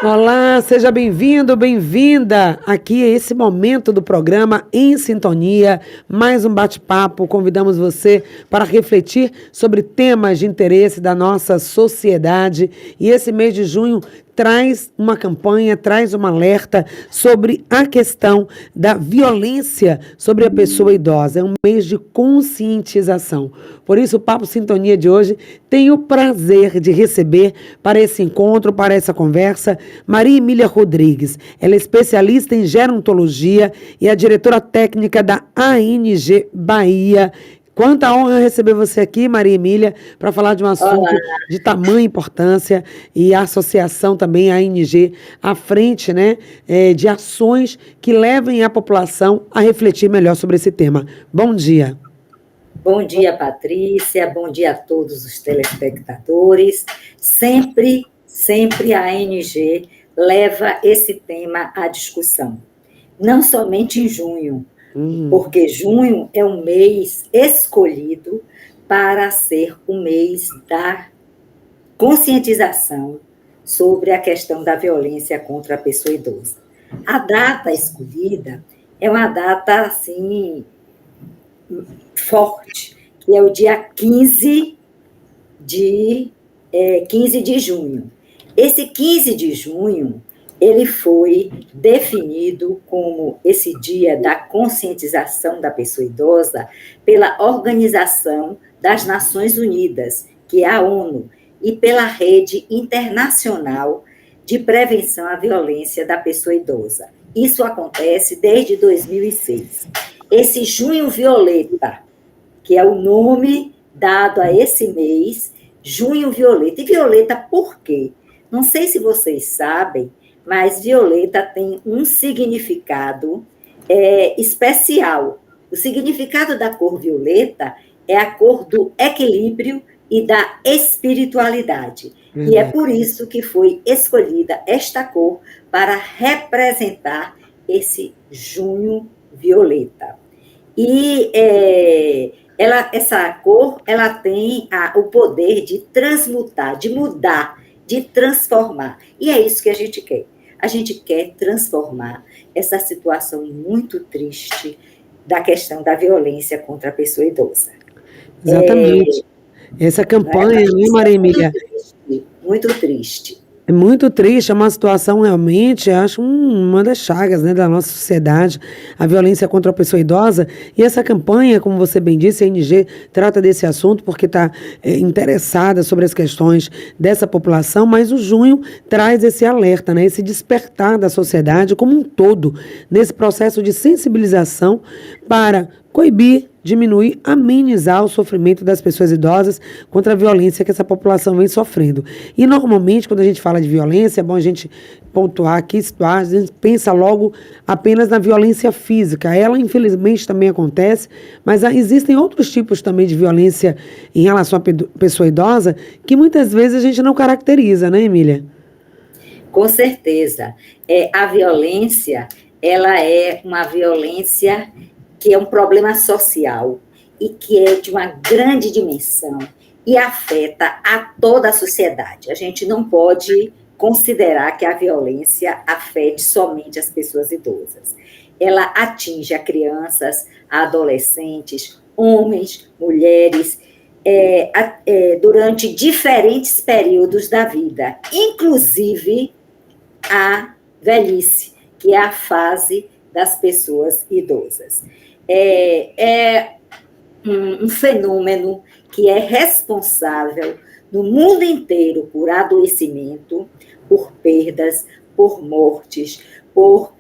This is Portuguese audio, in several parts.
Olá, seja bem-vindo, bem-vinda. Aqui é esse momento do programa Em Sintonia, mais um bate-papo. Convidamos você para refletir sobre temas de interesse da nossa sociedade. E esse mês de junho traz uma campanha, traz um alerta sobre a questão da violência sobre a pessoa idosa. É um mês de conscientização. Por isso, o Papo Sintonia de hoje tem o prazer de receber para esse encontro, para essa conversa, Maria Emília Rodrigues. Ela é especialista em gerontologia e a diretora técnica da ANG Bahia. Quanta honra receber você aqui, Maria Emília, para falar de um assunto Olá, de tamanha importância e a associação também, a ANG, à frente, né, de ações que levem a população a refletir melhor sobre esse tema. Bom dia. bom dia, Patrícia, bom dia a todos os telespectadores. Sempre a ANG leva esse tema à discussão, não somente em junho, porque junho é um mês escolhido para ser o mês da conscientização sobre a questão da violência contra a pessoa idosa. A data escolhida é uma data, assim, forte, que é o dia 15 de junho. Esse 15 de junho, ele foi definido como esse dia da conscientização da pessoa idosa pela Organização das Nações Unidas, que é a ONU, e pela Rede Internacional de Prevenção à Violência da Pessoa Idosa. Isso acontece desde 2006. Esse Junho Violeta, que é o nome dado a esse mês, Junho Violeta. E violeta por quê? Não sei se vocês sabem, mas violeta tem um significado especial. O significado da cor violeta é a cor do equilíbrio e da espiritualidade. E é por isso que foi escolhida esta cor para representar esse junho violeta. E essa cor ela tem o poder de transmutar, de mudar, de transformar. E é isso que a gente quer. A gente quer transformar essa situação muito triste da questão da violência contra a pessoa idosa. Exatamente. Essa Né, campanha, né, Patrícia? Maria É muito Emília? triste, muito triste. É muito triste, é uma situação realmente, acho uma das chagas, né, da nossa sociedade, a violência contra a pessoa idosa. E essa campanha, como você bem disse, a ANG trata desse assunto porque está interessada sobre as questões dessa população, mas o junho traz esse alerta, né, esse despertar da sociedade como um todo, nesse processo de sensibilização para coibir, diminuir, amenizar o sofrimento das pessoas idosas contra a violência que essa população vem sofrendo. E normalmente, quando a gente fala de violência, é bom a gente pontuar aqui, situar, a gente pensa logo apenas na violência física. Ela, infelizmente, também acontece, mas existem outros tipos também de violência em relação à pessoa idosa que muitas vezes a gente não caracteriza, né, Emília? Com certeza. A violência, ela é uma violência que é um problema social e que é de uma grande dimensão e afeta a toda a sociedade. A gente não pode considerar que a violência afete somente as pessoas idosas. Ela atinge a crianças, a adolescentes, homens, mulheres, durante diferentes períodos da vida, inclusive a velhice, que é a fase das pessoas idosas. É um fenômeno que é responsável no mundo inteiro por adoecimento, por perdas, por mortes, por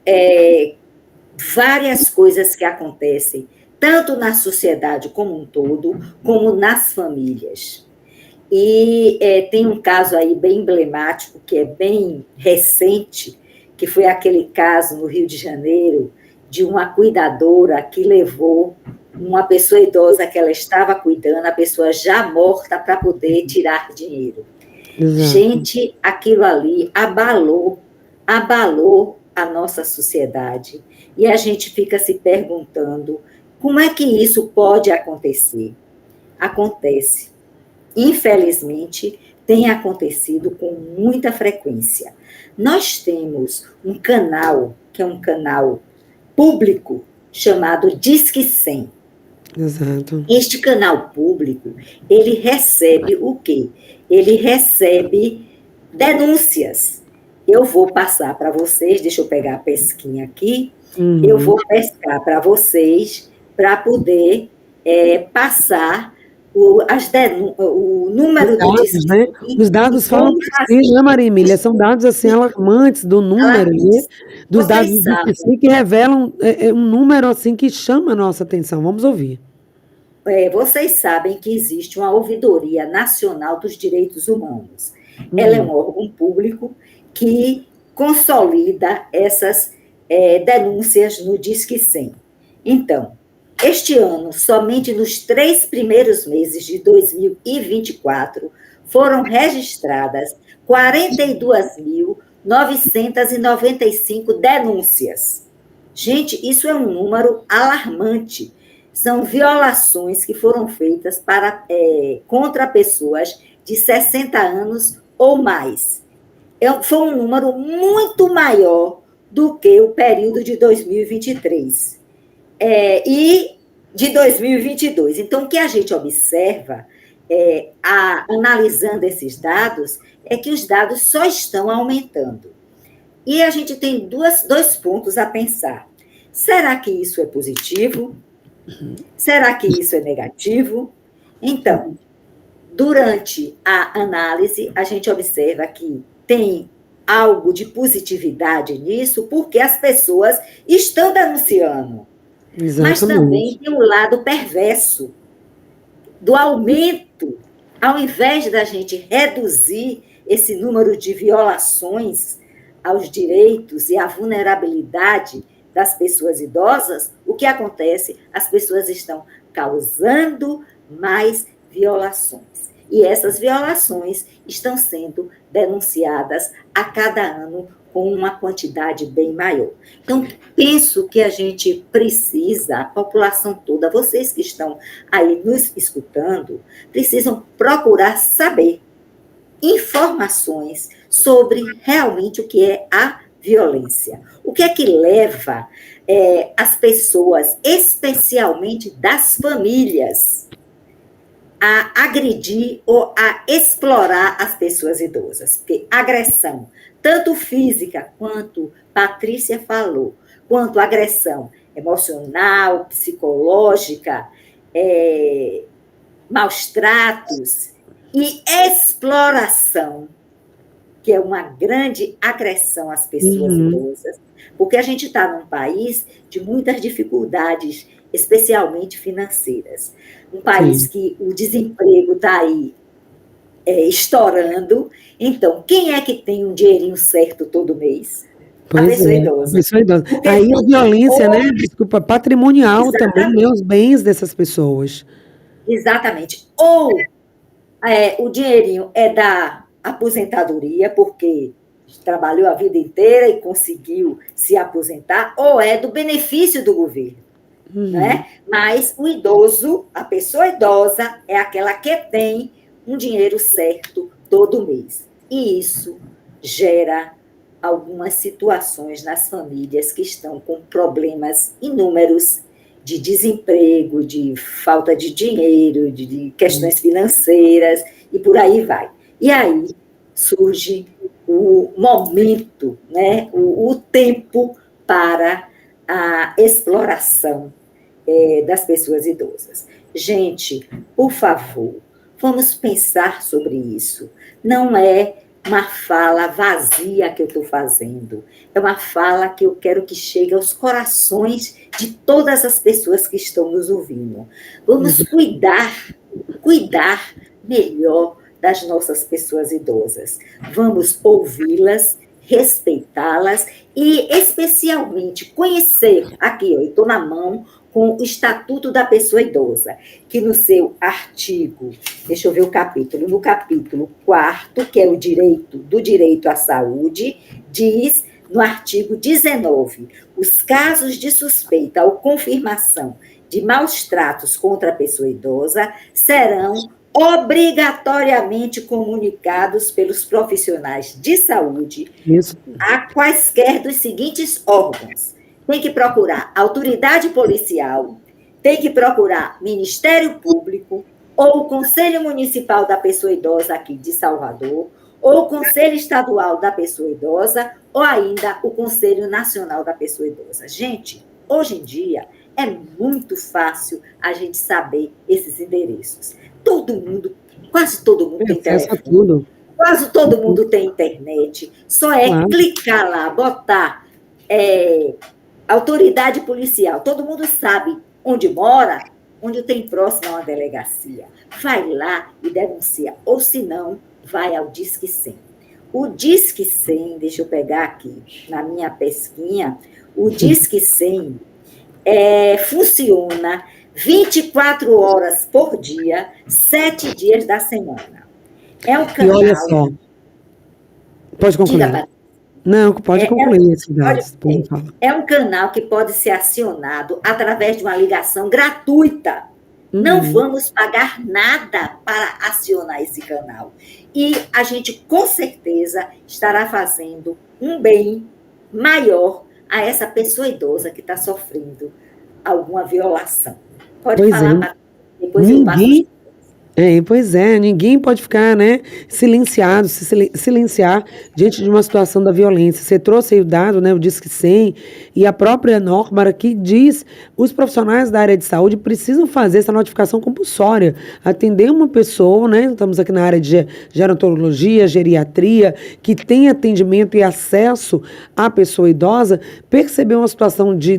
várias coisas que acontecem, tanto na sociedade como um todo, como nas famílias. E tem um caso aí bem emblemático, que é bem recente, que foi aquele caso no Rio de Janeiro, de uma cuidadora que levou uma pessoa idosa que ela estava cuidando, a pessoa já morta, para poder tirar dinheiro. Exato. Gente, aquilo ali abalou a nossa sociedade. E a gente fica se perguntando como é que isso pode acontecer. Acontece. Infelizmente, tem acontecido com muita frequência. Nós temos um canal, que é um canal público, chamado Disque 100. Exato. Este canal público, ele recebe o quê? Ele recebe denúncias. Eu vou passar para vocês, deixa eu pegar a pesquinha aqui, eu vou pescar para vocês, para poder passar o número do dados, Disque né? 100 Os dados e falam como por fazer. si, né, Maria Emília? São dados assim alarmantes do número ali, dos dados Vocês do sabem, DPC que revelam um número assim que chama a nossa atenção. Vamos ouvir. vocês sabem que existe uma Ouvidoria Nacional dos Direitos Humanos. Ela é um órgão público que consolida essas denúncias no Disque 100. Então, este ano, somente nos 3 primeiros meses de 2024, foram registradas 42.995 denúncias. Gente, isso é um número alarmante. São violações que foram feitas contra pessoas de 60 anos ou mais. Foi um número muito maior do que o período de 2023 e de 2022. Então, o que a gente observa, analisando esses dados, é que os dados só estão aumentando. E a gente tem dois pontos a pensar. Será que isso é positivo? Será que isso é negativo? Então, durante a análise, a gente observa que tem algo de positividade nisso, porque as pessoas estão denunciando. Exatamente. Mas também tem um lado perverso do aumento. Ao invés da gente reduzir esse número de violações aos direitos e à vulnerabilidade das pessoas idosas, o que acontece? As pessoas estão causando mais violações. E essas violações estão sendo denunciadas a cada ano com uma quantidade bem maior. Então, penso que a gente precisa, a população toda, vocês que estão aí nos escutando, precisam procurar saber informações sobre realmente o que é a violência. O que é que leva as pessoas, especialmente das famílias, a agredir ou a explorar as pessoas idosas? Porque agressão, tanto física, quanto Patrícia falou, quanto agressão emocional, psicológica, maus tratos e exploração, que é uma grande agressão às pessoas idosas, porque a gente está num país de muitas dificuldades, especialmente financeiras. Um país que o desemprego está aí estourando. Então, quem é que tem um dinheirinho certo todo mês? A pessoa idosa. Pessoa idosa. Aí a violência, né? Desculpa, patrimonial também, né? Os bens dessas pessoas. Exatamente. Ou o dinheirinho é da aposentadoria, porque trabalhou a vida inteira e conseguiu se aposentar, ou é do benefício do governo. Né? Mas o idoso, a pessoa idosa, é aquela que tem um dinheiro certo todo mês. E isso gera algumas situações nas famílias que estão com problemas inúmeros de desemprego, de falta de dinheiro, de questões financeiras, e por aí vai. E aí surge o momento, né? o tempo para a exploração das pessoas idosas. Gente, por favor, vamos pensar sobre isso. Não é uma fala vazia que eu estou fazendo, é uma fala que eu quero que chegue aos corações de todas as pessoas que estão nos ouvindo. Vamos cuidar melhor das nossas pessoas idosas. Vamos ouvi-las, respeitá-las e, especialmente, conhecer. Aqui, eu estou na mão com o Estatuto da Pessoa Idosa, que no seu artigo, deixa eu ver o capítulo, no capítulo 4º, que é o direito à saúde, diz, no artigo 19, os casos de suspeita ou confirmação de maus tratos contra a pessoa idosa serão obrigatoriamente comunicados pelos profissionais de saúde Isso. a quaisquer dos seguintes órgãos. Tem que procurar autoridade policial, tem que procurar Ministério Público, ou o Conselho Municipal da Pessoa Idosa aqui de Salvador, ou o Conselho Estadual da Pessoa Idosa, ou ainda o Conselho Nacional da Pessoa Idosa. Gente, hoje em dia é muito fácil a gente saber esses endereços. Todo mundo, quase todo mundo tem Acesso a telefone, tudo. quase todo mundo tem internet. Só é Claro. clicar lá, botar autoridade policial. Todo mundo sabe onde mora, onde tem próximo a uma delegacia. Vai lá e denuncia. Ou, se não, vai ao Disque 100. O Disque 100, deixa eu pegar aqui na minha pesquinha, o Disque 100 funciona 24 horas por dia, 7 dias da semana. É um canal... E olha só, pode concluir. Não, pode concluir esses dados. É um canal que pode ser acionado através de uma ligação gratuita. Não vamos pagar nada para acionar esse canal. E a gente, com certeza, estará fazendo um bem maior a essa pessoa idosa que está sofrendo alguma violação. Pode falar, depois eu passo. Pois é, ninguém pode ficar, né, silenciado, silenciar diante de uma situação da violência. Você trouxe aí o dado, né, o Disque 100, e a própria norma que diz os profissionais da área de saúde precisam fazer essa notificação compulsória, atender uma pessoa, né, estamos aqui na área de gerontologia, geriatria, que tem atendimento e acesso à pessoa idosa, perceber uma situação de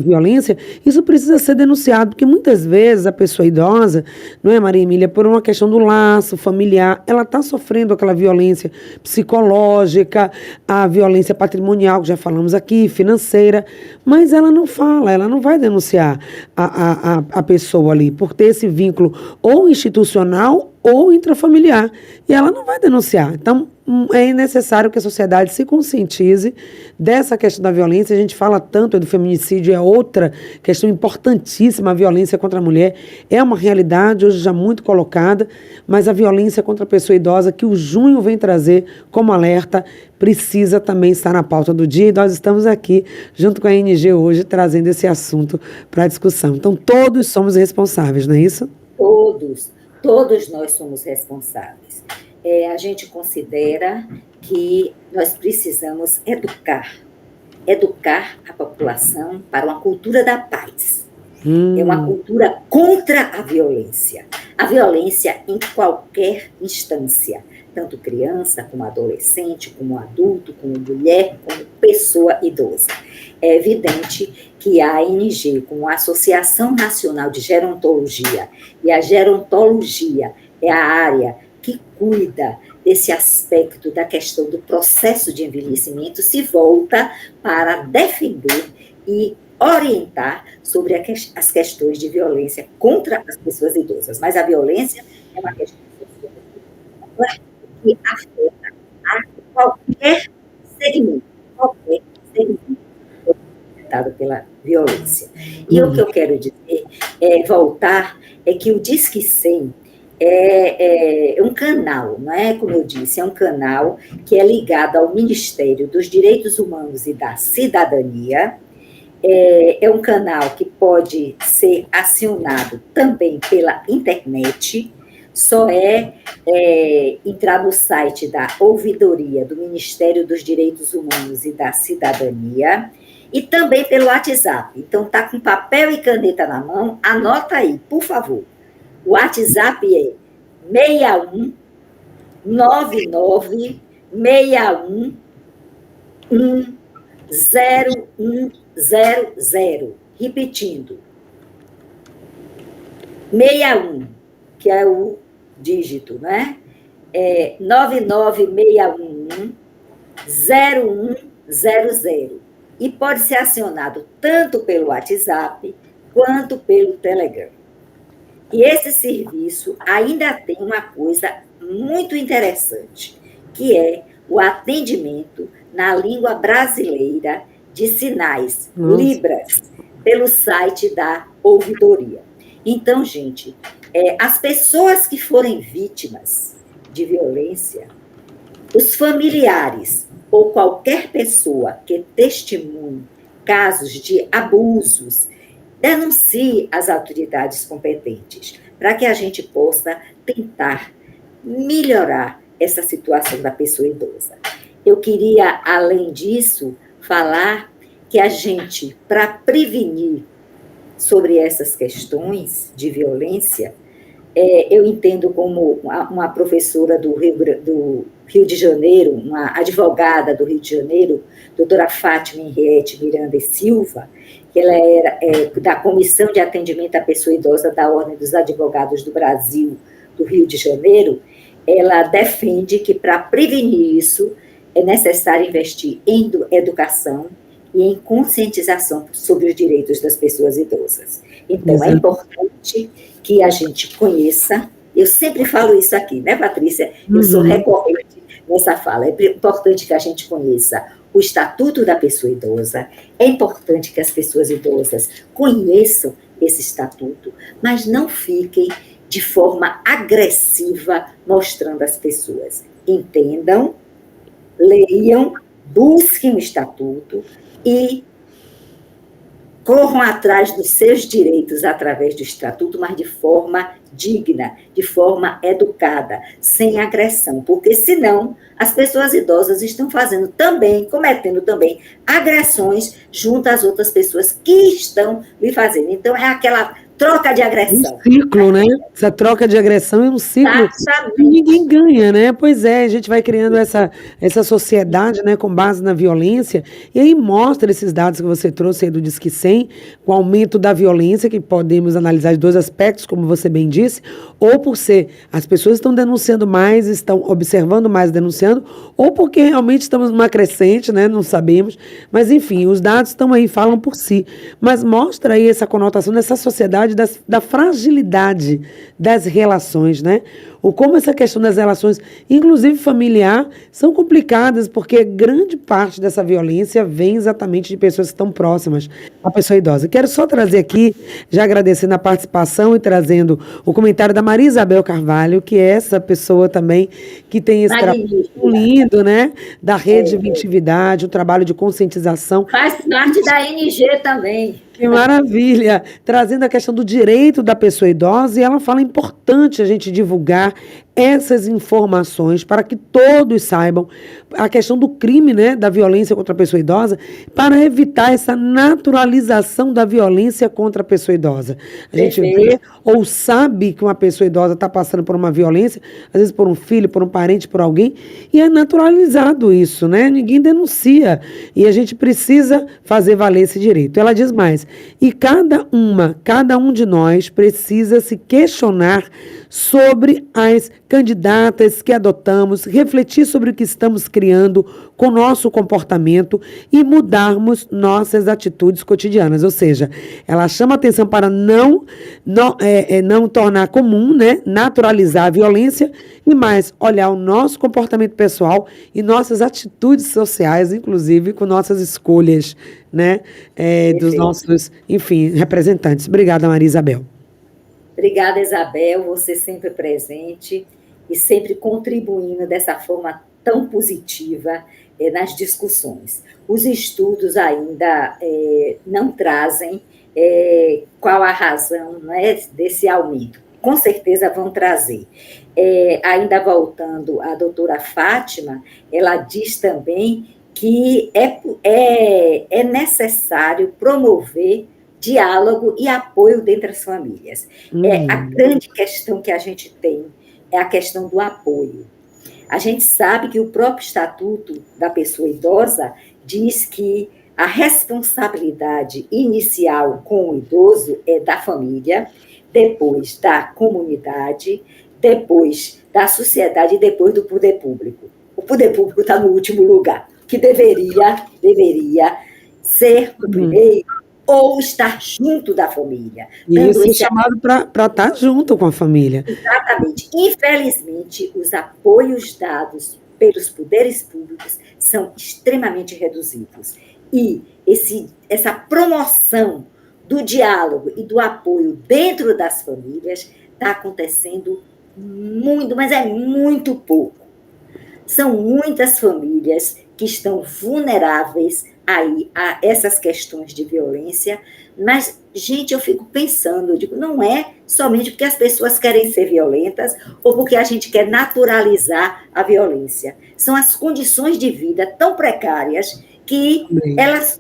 violência, isso precisa ser denunciado, porque muitas vezes a pessoa idosa, não é, Maria Emília, por uma questão do laço familiar, ela está sofrendo aquela violência psicológica, a violência patrimonial, que já falamos aqui, financeira, mas ela não fala, ela não vai denunciar a pessoa ali, por ter esse vínculo ou institucional ou intrafamiliar, e ela não vai denunciar. Então, é necessário que a sociedade se conscientize dessa questão da violência. A gente fala tanto do feminicídio, é outra questão importantíssima. A violência contra a mulher é uma realidade, hoje já muito colocada, mas a violência contra a pessoa idosa, que o Junho vem trazer como alerta, precisa também estar na pauta do dia, e nós estamos aqui, junto com a ANG hoje, trazendo esse assunto para a discussão. Então, todos somos responsáveis, não é isso? Todos nós somos responsáveis. A gente considera que nós precisamos educar a população para uma cultura da paz. É uma cultura contra a violência em qualquer instância, tanto criança, como adolescente, como adulto, como mulher, como pessoa idosa. É evidente que a ANG, como a Associação Nacional de Gerontologia, e a gerontologia é a área que cuida desse aspecto da questão do processo de envelhecimento, se volta para defender e orientar sobre as questões de violência contra as pessoas idosas. Mas a violência é uma questão que afeta a qualquer segmento afetado pela violência. E o que eu quero dizer, voltar, é que o Disque 100 é um canal, não é? Como eu disse, é um canal que é ligado ao Ministério dos Direitos Humanos e da Cidadania. É um canal que pode ser acionado também pela internet. Só entrar no site da ouvidoria do Ministério dos Direitos Humanos e da Cidadania, e também pelo WhatsApp. Então, está com papel e caneta na mão, anota aí, por favor. O WhatsApp é 61 99 61 0100. Repetindo. 61, que é o dígito, né? 99611 0100. E pode ser acionado tanto pelo WhatsApp quanto pelo Telegram. E esse serviço ainda tem uma coisa muito interessante, que é o atendimento na língua brasileira de sinais, Libras, pelo site da ouvidoria. Então, gente, As pessoas que forem vítimas de violência, os familiares ou qualquer pessoa que testemunhe casos de abusos, denuncie às autoridades competentes, para que a gente possa tentar melhorar essa situação da pessoa idosa. Eu queria, além disso, falar que a gente, para prevenir sobre essas questões de violência, eu entendo como uma professora do Rio de Janeiro, uma advogada do Rio de Janeiro, doutora Fátima Henriette Miranda e Silva, que ela era da Comissão de Atendimento à Pessoa Idosa da Ordem dos Advogados do Brasil, do Rio de Janeiro, ela defende que, para prevenir isso, é necessário investir em educação e em conscientização sobre os direitos das pessoas idosas. Então, é importante que a gente conheça, eu sempre falo isso aqui, né, Patrícia? Eu sou recorrente nessa fala, é importante que a gente conheça o Estatuto da Pessoa Idosa, é importante que as pessoas idosas conheçam esse estatuto, mas não fiquem de forma agressiva mostrando às pessoas. Entendam, leiam, busquem o estatuto e corram atrás dos seus direitos através do estatuto, mas de forma digna, de forma educada, sem agressão, porque senão as pessoas idosas estão cometendo também agressões junto às outras pessoas que estão lhe fazendo. Então é aquela troca de agressão. Um ciclo, né? Essa troca de agressão é um ciclo que ninguém ganha, né? Pois é, a gente vai criando essa sociedade, né, com base na violência, e aí mostra esses dados que você trouxe aí do Disque 100, com o aumento da violência, que podemos analisar de dois aspectos, como você bem disse, ou por ser as pessoas estão denunciando mais, estão observando mais, denunciando, ou porque realmente estamos numa crescente, né? Não sabemos, mas enfim, os dados estão aí, falam por si, mas mostra aí essa conotação dessa sociedade da fragilidade das relações, né? Ou como essa questão das relações, inclusive familiar, são complicadas, porque grande parte dessa violência vem exatamente de pessoas que estão próximas à pessoa idosa. Quero só trazer aqui, já agradecendo a participação e trazendo o comentário da Maria Isabel Carvalho, que é essa pessoa também que tem esse trabalho lindo, né? Da Rede de Atividade, o trabalho de conscientização. Faz parte da NG também. Que maravilha! Trazendo a questão do direito da pessoa idosa, e ela fala importante a gente divulgar essas informações para que todos saibam a questão do crime, né, da violência contra a pessoa idosa, para evitar essa naturalização da violência contra a pessoa idosa. A gente vê ou sabe que uma pessoa idosa está passando por uma violência, às vezes por um filho, por um parente, por alguém, e é naturalizado isso, né? Ninguém denuncia. E a gente precisa fazer valer esse direito. Ela diz mais, e cada um de nós precisa se questionar sobre as candidatas que adotamos, refletir sobre o que estamos criando com o nosso comportamento e mudarmos nossas atitudes cotidianas. Ou seja, ela chama atenção para não tornar comum, né, naturalizar a violência e mais olhar o nosso comportamento pessoal e nossas atitudes sociais, inclusive com nossas escolhas, né, dos nossos, enfim, representantes. Obrigada, Maria Isabel. Obrigada, Isabel, você sempre presente e sempre contribuindo dessa forma tão positiva nas discussões. Os estudos ainda não trazem qual a razão, né, desse aumento. Com certeza vão trazer. Ainda voltando à doutora Fátima, ela diz também que é necessário promover diálogo e apoio dentre as famílias. A grande questão que a gente tem é a questão do apoio. A gente sabe que o próprio Estatuto da Pessoa Idosa diz que a responsabilidade inicial com o idoso é da família, depois da comunidade, depois da sociedade e depois do poder público. O poder público está no último lugar, que deveria ser o primeiro ou estar junto da família. Isso é chamado para estar junto com a família. Exatamente. Infelizmente, os apoios dados pelos poderes públicos são extremamente reduzidos. E essa promoção do diálogo e do apoio dentro das famílias está acontecendo muito, mas é muito pouco. São muitas famílias que estão vulneráveis aí a essas questões de violência, mas, gente, eu fico pensando, eu digo, não é somente porque as pessoas querem ser violentas ou porque a gente quer naturalizar a violência. São as condições de vida tão precárias que elas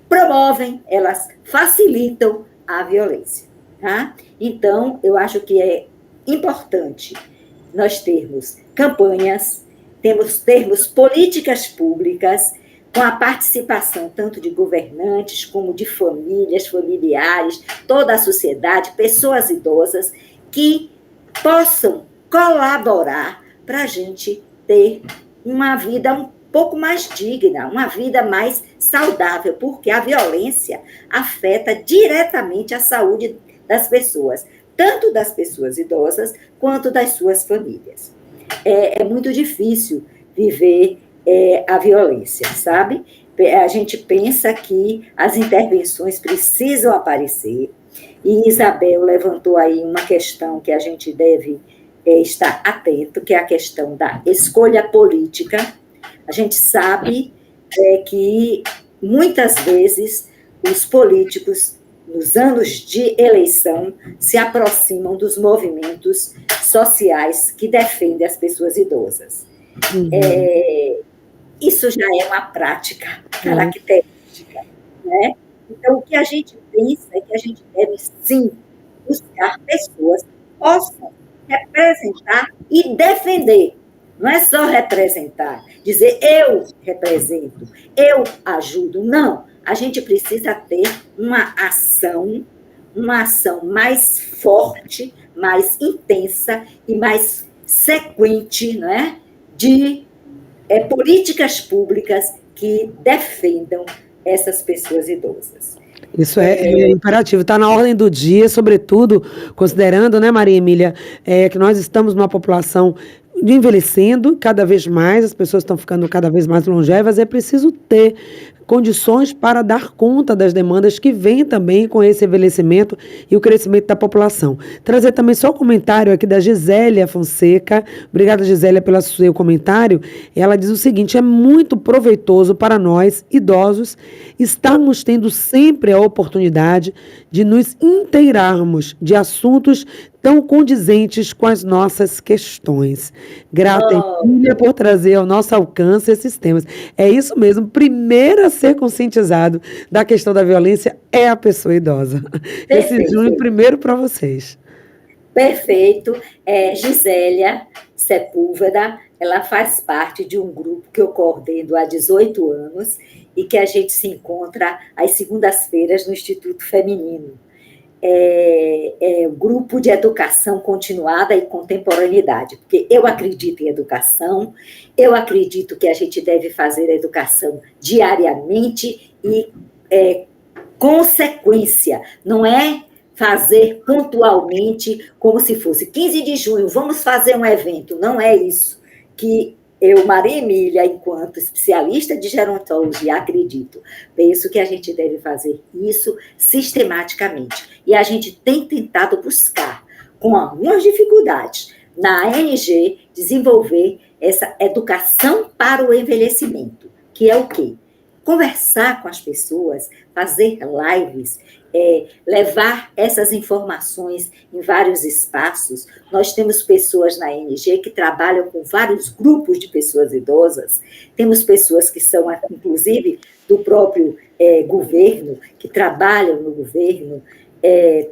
promovem, elas facilitam a violência. Tá? Então, eu acho que é importante nós termos campanhas, termos políticas públicas com a participação tanto de governantes como de famílias, familiares, toda a sociedade, pessoas idosas, que possam colaborar para a gente ter uma vida um pouco mais digna, uma vida mais saudável, porque a violência afeta diretamente a saúde das pessoas, tanto das pessoas idosas quanto das suas famílias. É muito difícil viver a violência, sabe? A gente pensa que as intervenções precisam aparecer, e Isabel levantou aí uma questão que a gente deve estar atento, que é a questão da escolha política. A gente sabe que muitas vezes os políticos, nos anos de eleição, se aproximam dos movimentos sociais que defendem as pessoas idosas. Isso já é uma prática característica, né? Então, o que a gente pensa é que a gente deve, sim, buscar pessoas que possam representar e defender. Não é só representar, dizer eu represento, eu ajudo. Não, a gente precisa ter uma ação mais forte, mais intensa e mais sequente, não é? De políticas públicas que defendam essas pessoas idosas. Isso é imperativo, está na ordem do dia, sobretudo considerando, né, Maria Emília, que nós estamos numa população envelhecendo cada vez mais, as pessoas estão ficando cada vez mais longevas, é preciso ter condições para dar conta das demandas que vêm também com esse envelhecimento e o crescimento da população. Trazer também só o comentário aqui da Gisélia Fonseca. Obrigada, Gisélia, pelo seu comentário. Ela diz o seguinte: é muito proveitoso para nós, idosos, estarmos tendo sempre a oportunidade de nos inteirarmos de assuntos tão condizentes com as nossas questões. Grata, Emília, por trazer ao nosso alcance esses temas. É isso mesmo, primeiro a ser conscientizado da questão da violência é a pessoa idosa. Perfeito. Esse junho, primeiro para vocês. Perfeito. Gisélia Sepúlveda, ela faz parte de um grupo que eu coordeno há 18 anos e que a gente se encontra às segundas-feiras no Instituto Feminino. O grupo de educação continuada e contemporaneidade, porque eu acredito em educação, eu acredito que a gente deve fazer a educação diariamente e com sequência, não é fazer pontualmente como se fosse 15 de junho, vamos fazer um evento, não é isso que eu, Maria Emília, enquanto especialista de gerontologia, acredito. Penso que a gente deve fazer isso sistematicamente. E a gente tem tentado buscar, com algumas dificuldades, na ANG, desenvolver essa educação para o envelhecimento, que é o quê? Conversar com as pessoas, fazer lives, levar essas informações em vários espaços. Nós temos pessoas na ANG que trabalham com vários grupos de pessoas idosas, temos pessoas que são, inclusive, do próprio governo, que trabalham no governo,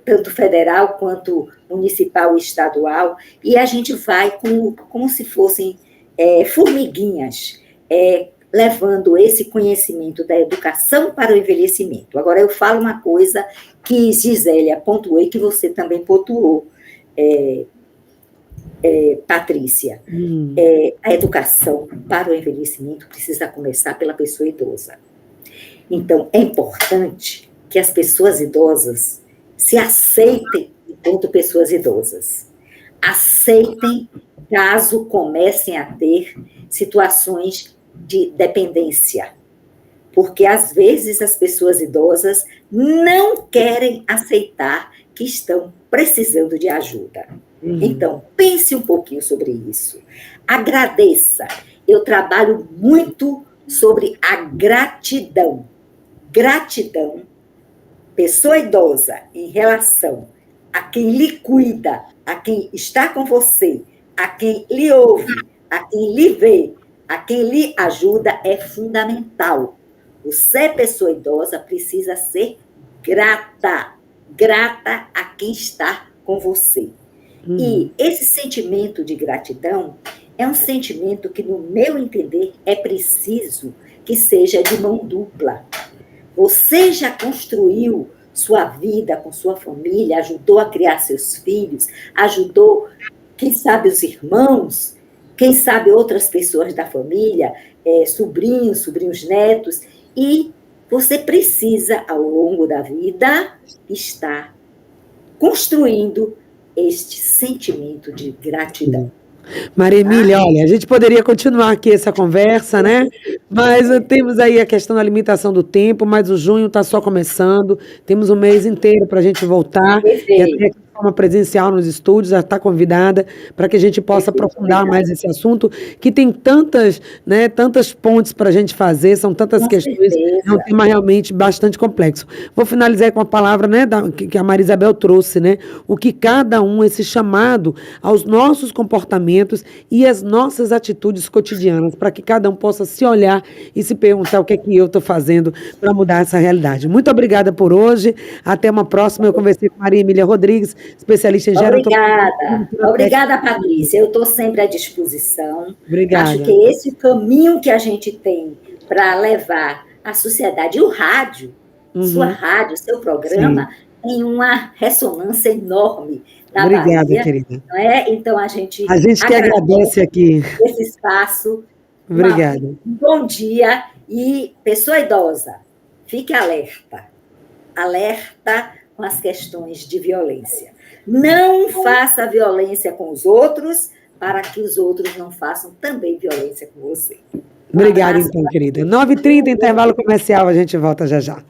tanto federal quanto municipal e estadual, e a gente vai como se fossem formiguinhas, levando esse conhecimento da educação para o envelhecimento. Agora, eu falo uma coisa que Gisélia pontuou e que você também pontuou, Patrícia. A educação para o envelhecimento precisa começar pela pessoa idosa. Então, é importante que as pessoas idosas se aceitem enquanto pessoas idosas. Aceitem caso comecem a ter situações de dependência, porque às vezes as pessoas idosas não querem aceitar que estão precisando de ajuda. Então, pense um pouquinho sobre isso. Agradeça. Eu trabalho muito sobre a gratidão. Gratidão, pessoa idosa, em relação a quem lhe cuida, a quem está com você, a quem lhe ouve, a quem lhe vê, a quem lhe ajuda, é fundamental. Você, pessoa idosa, precisa ser grata. Grata a quem está com você. E esse sentimento de gratidão é um sentimento que, no meu entender, é preciso que seja de mão dupla. Você já construiu sua vida com sua família, ajudou a criar seus filhos, ajudou, quem sabe, os irmãos, quem sabe outras pessoas da família, sobrinhos netos, e você precisa, ao longo da vida, estar construindo este sentimento de gratidão. Maria Emília, olha, a gente poderia continuar aqui essa conversa, né? Mas temos aí a questão da limitação do tempo, mas o junho está só começando, temos um mês inteiro para a gente voltar, e até de forma presencial nos estúdios, já está convidada, para que a gente possa aprofundar mais esse assunto, que tem tantas, né, tantas pontes para a gente fazer, são tantas questões, é um tema realmente bastante complexo. Vou finalizar com a palavra, né, que a Maria Isabel trouxe, né? O que cada um, esse chamado aos nossos comportamentos e as nossas atitudes cotidianas, para que cada um possa se olhar e se perguntar o que é que eu estou fazendo para mudar essa realidade. Muito obrigada por hoje. Até uma próxima. Eu conversei com Maria Emília Rodrigues, especialista em Obrigada. Obrigada, Patrícia. Eu estou sempre à disposição. Obrigada. Acho que esse é o caminho que a gente tem para levar a sociedade, e o rádio, sua rádio, seu programa, tem uma ressonância enorme na Obrigada, Bahia, querida. não é? Então, a gente que agradece aqui. esse espaço. Obrigada. Um bom dia. E, pessoa idosa, fique alerta. Alerta com as questões de violência. Não faça violência com os outros, para que os outros não façam também violência com você. Obrigada, então, querida. 9h30, intervalo comercial, a gente volta já já.